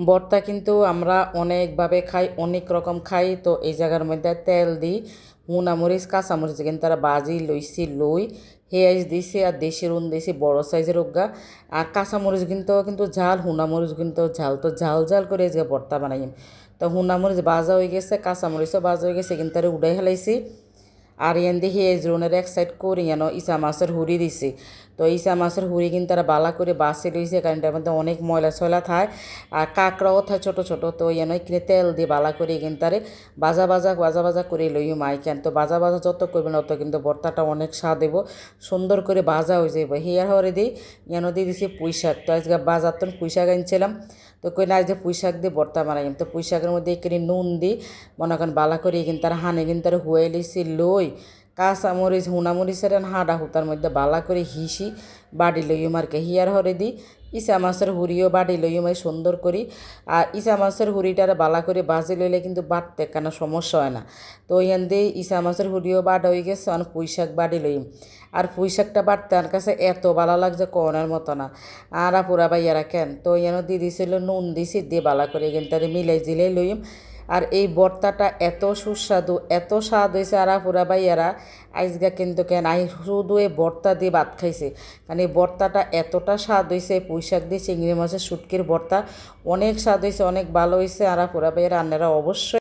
ভর্তা কিন্তু আমরা অনেকভাবে খাই, অনেক রকম খাই। তো এই জায়গার মধ্যে তেল দিই, হুনামরিচ কাঁচামরিচ কিন্তু তারা বাজি লইছি লই হেয়াজ দিছি আর দেশি রুন দিছি বড় সাইজের উগা। আর কাঁচামরিচ কিন্তু ঝাল, হুনামরিচ কিন্তু ঝাল। তো ঝাল ঝাল করে যে ভর্তা বানাই। তো হুনামরিচ ভাজা হয়ে গেছে, কাঁচামরিচও ভাজা হয়ে গেছে, কিন্তু তারা উড়াই হেলাইছি। আর ইয়ান দিয়ে হেয়াজ রুনের এক সাইড করে ইয়ানো ইসা মাছের হুড়ি দিছি। তো ইসা মাছের হুড়ি কিন্তু তারা বালা করে বাসি লইছে, কারণ এটার মধ্যে অনেক ময়লা ছয়লা থাকে। আর কাঁকড়াও থাকে ছোটো ছোটো। তো ইয়ানো কিনে তেল দিয়ে বালা করে কিন্তু তারে বাজা করে লইও মাইকেন। তো বাজা যত করবেন অত কিন্তু ভর্তাটা অনেক স্বাদ দেব, সুন্দর করে ভাজা হয়ে যাইব। হিয়ার হরে দিই ইয়ানো দিয়ে দিছি পুঁই শাক। তো আজকে বাজার তো পুঁই শাক আনছিলাম। তো কই না যে পুঁই শাক দিয়ে ভর্তা বানাইম। তো পুঁই শাকের মধ্যে এখানে নুন দিই, মনে করেন বালা করে কিন্তু তার হানে কিন্তু তার হুয়ে লিছি লই কাঁচামরিচ হুনামরিচের হাডা হুতার মধ্যে বালা করে হিসি বাড়ি লইম আর কি। হিয়ার হরে দিই ইচা মাছের হুড়িও বাড়ি লইম সুন্দর করি। আর ইচা মাছের হুড়িটারে বালা করে বাজি লইলে কিন্তু বাটতে কেন সমস্যা হয় না। তো ইয়ান দিয়ে ইচা মাছের হুড়িও বাট হয়ে গেছে, অনেক পুঁই শাক বাড়ি লইম। আর পুঁই শাকটা বাটতে আমার কাছে এত ভালো লাগছে কনের মতো না। আর আপুরা বাইয়ারা কেন তো ইয়ানো দিয়ে দিছিল নুন দিছি দিয়ে বালা করে কিন্তু মিলাই জিলাই লইম। আর এই ভর্তাটা এত সুস্বাদু, এত স্বাদ হয়েছে। আর আপুরা বাইয়ারা আইজগা কিন্তু কেন আই শুধু এই ভর্তা দিয়ে ভাত খাইছে, কারণ এই ভর্তাটা এতটা স্বাদ হয়েছে। পুঁই শাক দিয়ে চিংড়ি মাছের শুটকির ভর্তা অনেক স্বাদ হয়েছে, অনেক ভালো হয়েছে। আর আপুরা বাইয়ারা আপনারা অবশ্যই